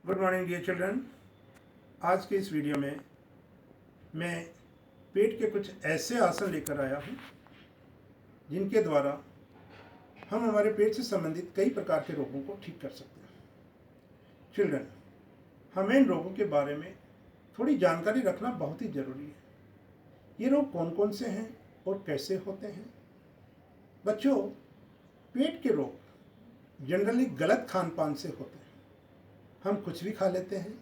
Good morning dear children. आज के इस वीडियो में मैं पेट के कुछ ऐसे आसन लेकर आया हूँ जिनके द्वारा हम हमारे पेट से संबंधित कई प्रकार के रोगों को ठीक कर सकते हैं। चिल्ड्रन, हमें इन रोगों के बारे में थोड़ी जानकारी रखना बहुत ही ज़रूरी है। ये रोग कौन कौन से हैं और कैसे होते हैं। बच्चों, पेट के रोग जनरली गलत खान पान से होते हैं। हम कुछ भी खा लेते हैं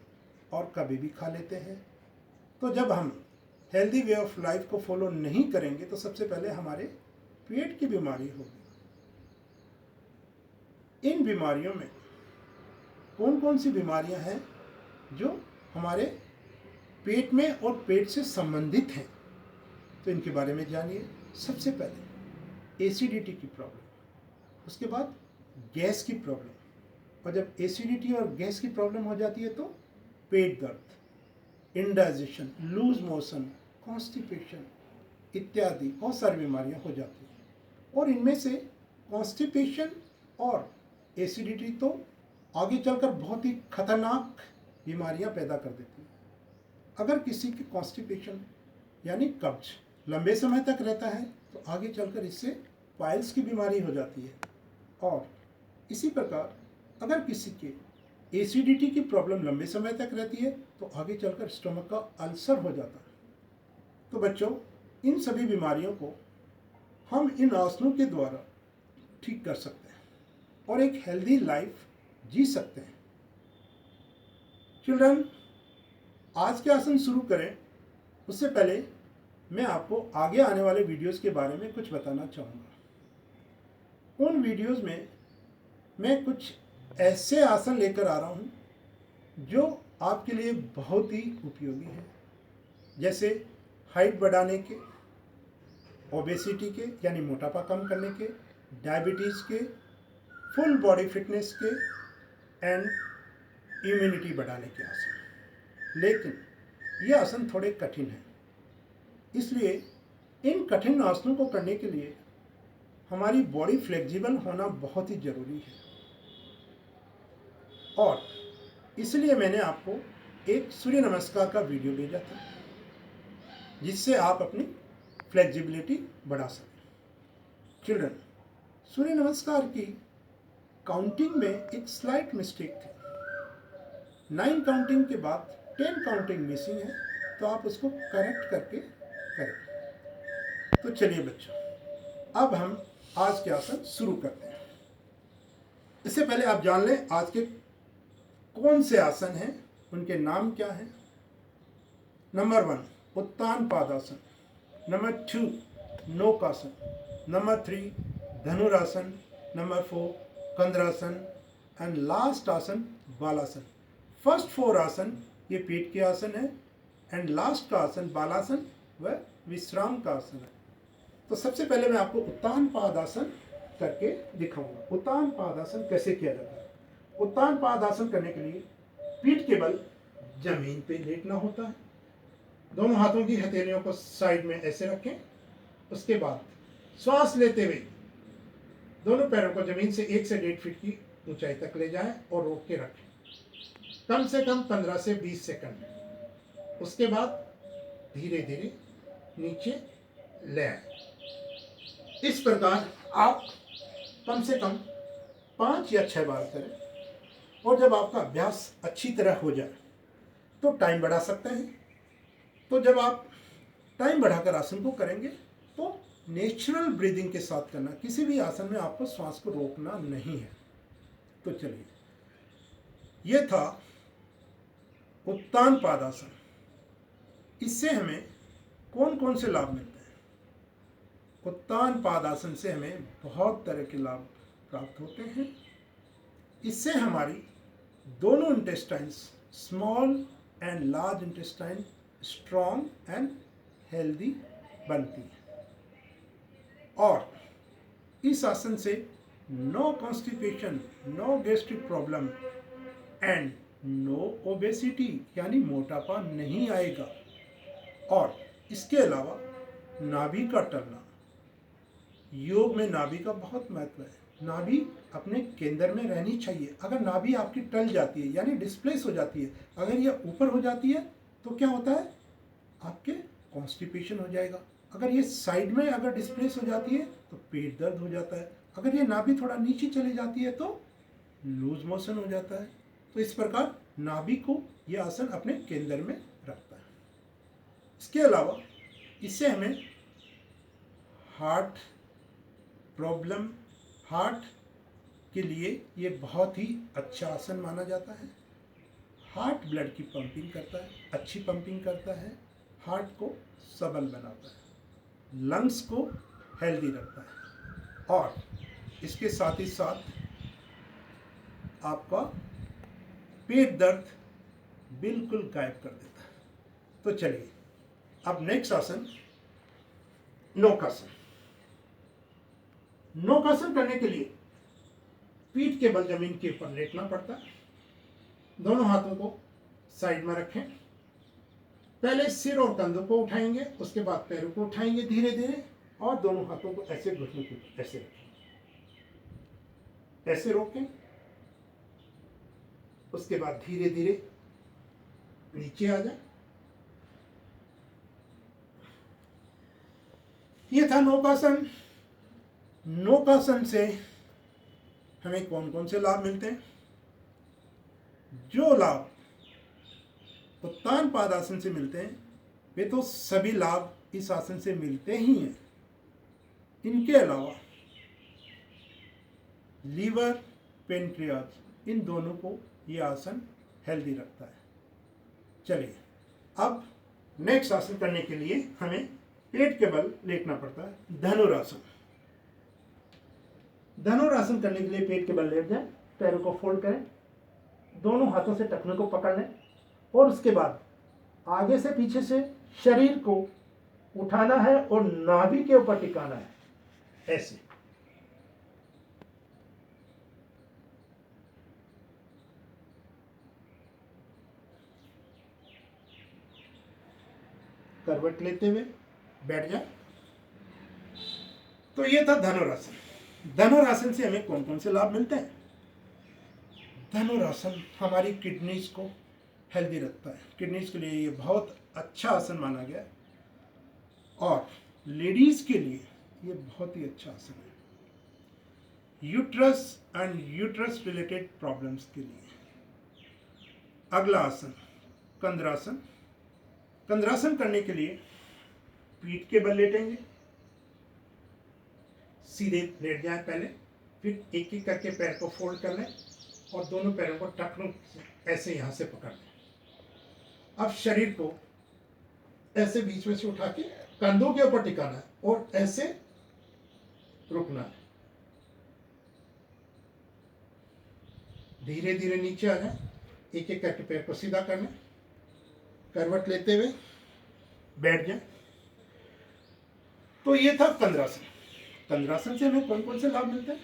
और कभी भी खा लेते हैं। तो जब हम हेल्दी वे ऑफ लाइफ को फॉलो नहीं करेंगे तो सबसे पहले हमारे पेट की बीमारी होगी। इन बीमारियों में कौन कौन सी बीमारियां हैं जो हमारे पेट में और पेट से संबंधित हैं, तो इनके बारे में जानिए। सबसे पहले एसिडिटी की प्रॉब्लम, उसके बाद गैस की प्रॉब्लम, और जब एसिडिटी और गैस की प्रॉब्लम हो जाती है तो पेट दर्द, इंडाइजेशन, लूज मोशन, कॉन्स्टिपेशन इत्यादि बहुत सारी बीमारियां हो जाती हैं। और इनमें से कॉन्स्टिपेशन और एसिडिटी तो आगे चलकर बहुत ही खतरनाक बीमारियां पैदा कर देती हैं। अगर किसी की कॉन्स्टिपेशन यानी कब्ज लंबे समय तक रहता है तो आगे चलकर इससे पाइल्स की बीमारी हो जाती है। और इसी प्रकार अगर किसी के एसिडिटी की प्रॉब्लम लंबे समय तक रहती है तो आगे चलकर स्टमक का अल्सर हो जाता है। तो बच्चों, इन सभी बीमारियों को हम इन आसनों के द्वारा ठीक कर सकते हैं और एक हेल्दी लाइफ जी सकते हैं। चिल्ड्रन, आज के आसन शुरू करें उससे पहले मैं आपको आगे आने वाले वीडियोस के बारे में कुछ बताना चाहूँगा। उन वीडियोस में मैं कुछ ऐसे आसन लेकर आ रहा हूँ जो आपके लिए बहुत ही उपयोगी है, जैसे हाइट बढ़ाने के, ओबेसिटी के यानी मोटापा कम करने के, डायबिटीज़ के, फुल बॉडी फिटनेस के एंड इम्यूनिटी बढ़ाने के आसन। लेकिन ये आसन थोड़े कठिन हैं, इसलिए इन कठिन आसनों को करने के लिए हमारी बॉडी फ्लेक्सिबल होना बहुत ही ज़रूरी है। और इसलिए मैंने आपको एक सूर्य नमस्कार का वीडियो भेजा था जिससे आप अपनी फ्लेक्सिबिलिटी बढ़ा सकें। चिल्ड्रन, सूर्य नमस्कार की काउंटिंग में एक स्लाइट मिस्टेक थी। 9 काउंटिंग के बाद 10 काउंटिंग मिसिंग है, तो आप उसको करेक्ट करके करें। तो चलिए बच्चों, अब हम आज के आसन शुरू करते हैं। इससे पहले आप जान लें आज के कौन से आसन हैं, उनके नाम क्या हैं। नंबर 1 उत्तान पादासन, नंबर 2 नौकासन, नंबर 3 धनुरासन, नंबर 4 कंद्रासन एंड लास्ट आसन बालासन। फर्स्ट 4 आसन ये पेट के आसन है एंड लास्ट का आसन बालासन व विश्राम का आसन है। तो सबसे पहले मैं आपको उत्तान पादासन करके दिखाऊंगा। उत्तान पादासन कैसे किया जाता है। उत्तान पादासन करने के लिए पीठ के बल जमीन पे लेटना होता है। दोनों हाथों की हथेलियों को साइड में ऐसे रखें। उसके बाद श्वास लेते हुए दोनों पैरों को जमीन से 1 से 1.5 फीट की ऊंचाई तक ले जाएं और रोक के रखें कम से कम 15 से 20 सेकंड। उसके बाद धीरे धीरे नीचे ले आए। इस प्रकार आप कम से कम 5 या 6 बार करें। और जब आपका अभ्यास अच्छी तरह हो जाए तो टाइम बढ़ा सकते हैं। तो जब आप टाइम बढ़ाकर आसन को करेंगे तो नेचुरल ब्रीदिंग के साथ करना। किसी भी आसन में आपको श्वास को रोकना नहीं है। तो चलिए, यह था उत्तान पादासन। इससे हमें कौन कौन से लाभ मिलते हैं। उत्तान पादासन से हमें बहुत तरह के लाभ प्राप्त होते हैं। इससे हमारी दोनों intestines, small and large intestine, strong and healthy बनती है। और इस आसन से no constipation, no gastric problem and no obesity यानी मोटापा नहीं आएगा। और इसके अलावा नाभि का टलना, योग में नाभि का बहुत महत्व है। नाभि अपने केंद्र में रहनी चाहिए। अगर नाभि आपकी टल जाती है यानी डिस्प्लेस हो जाती है, अगर ये ऊपर हो जाती है तो क्या होता है, आपके कॉन्स्टिपेशन हो जाएगा। अगर ये साइड में अगर डिस्प्लेस हो जाती है तो पेट दर्द हो जाता है। अगर ये नाभि थोड़ा नीचे चली जाती है तो लूज मोशन हो जाता है। तो इस प्रकार नाभि को यह आसन अपने केंद्र में रखता है। इसके अलावा इससे हमें हार्ट प्रॉब्लम, हार्ट के लिए ये बहुत ही अच्छा आसन माना जाता है। हार्ट ब्लड की पंपिंग करता है, अच्छी पंपिंग करता है, हार्ट को सबल बनाता है, लंग्स को हेल्दी रखता है और इसके साथ ही साथ आपका पेट दर्द बिल्कुल गायब कर देता है। तो चलिए अब नेक्स्ट आसन नौकासन। नौकासन करने के लिए पीठ के बल जमीन के ऊपर लेटना पड़ता है। दोनों हाथों को साइड में रखें। पहले सिर और कंधों को उठाएंगे, उसके बाद पैरों को उठाएंगे धीरे धीरे और दोनों हाथों को ऐसे घुटनों के ऊपर ऐसे रखें, ऐसे रोकें। उसके बाद धीरे धीरे नीचे आ जाए। ये था नौकासन। नौकासन से हमें कौन कौन से लाभ मिलते हैं? जो लाभ उत्तान पादासन से मिलते हैं वे तो सभी लाभ इस आसन से मिलते ही हैं। इनके अलावा लीवर, पेनक्रियाज, इन दोनों को यह आसन हेल्दी रखता है। चलिए अब नेक्स्ट आसन करने के लिए हमें पेट के बल लेटना पड़ता है। धनुरासन। धनुरासन करने के लिए पेट के बल लेट जाएं, पैरों को फोल्ड करें, दोनों हाथों से टखने को पकड़ लें और उसके बाद आगे से पीछे से शरीर को उठाना है और नाभि के ऊपर टिकाना है, ऐसे। करवट लेते हुए बैठ जाए। तो ये था धनुरासन। धनुरासन से हमें कौन कौन से लाभ मिलते हैं? धनुरासन हमारी किडनीज को हेल्दी रखता है। किडनीज के लिए ये बहुत अच्छा आसन माना गया है और लेडीज के लिए ये बहुत ही अच्छा आसन है, uterus and uterus related problems के लिए। अगला आसन कंद्रासन। कंद्रासन करने के लिए पीठ के बल लेटेंगे, सीधे लेट जाए पहले, फिर एक एक करके पैर को फोल्ड कर लें और दोनों पैरों को टखनों ऐसे यहां से पकड़ लें। अब शरीर को ऐसे बीच में से उठा के कंधों के ऊपर टिकाना है और ऐसे रुकना है। धीरे धीरे नीचे आ जाए, एक एक करके पैर को सीधा कर लें, करवट लेते हुए बैठ जाए। तो ये था कंद्रासन। कंद्रासन से हमें कौन कौन से लाभ मिलते हैं?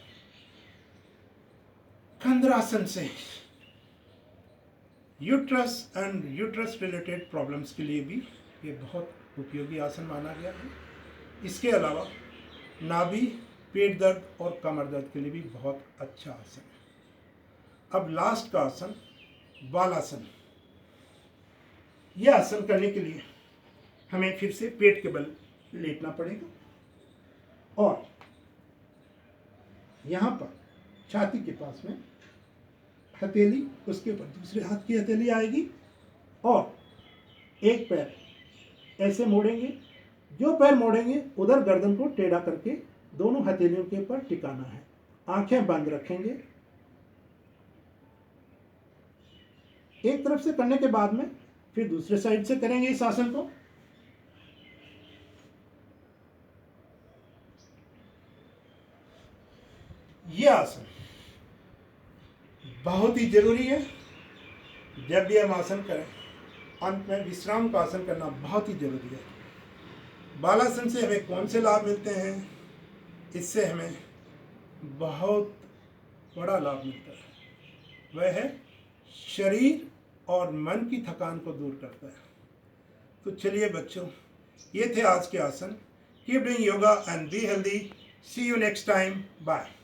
कंद्रासन से uterus and uterus related problems के लिए भी ये बहुत उपयोगी आसन माना गया है। इसके अलावा नाभि, पेट दर्द और कमर दर्द के लिए भी बहुत अच्छा आसन है। अब लास्ट का आसन बालासन। यह आसन करने के लिए हमें फिर से पेट के बल लेटना पड़ेगा और यहाँ पर छाती के पास में हथेली, उसके ऊपर दूसरे हाथ की हथेली आएगी और एक पैर ऐसे मोड़ेंगे। जो पैर मोड़ेंगे उधर गर्दन को टेढ़ा करके दोनों हथेलियों के ऊपर टिकाना है। आंखें बंद रखेंगे। एक तरफ से करने के बाद में फिर दूसरे साइड से करेंगे इस आसन को। यह आसन बहुत ही जरूरी है। जब भी हम आसन करें अंत में विश्राम का आसन करना बहुत ही जरूरी है। बालासन से हमें कौन से लाभ मिलते हैं? इससे हमें बहुत बड़ा लाभ मिलता है, वह है शरीर और मन की थकान को दूर करता है। तो चलिए बच्चों, ये थे आज के आसन। Keep doing yoga and be healthy. See you next time. Bye.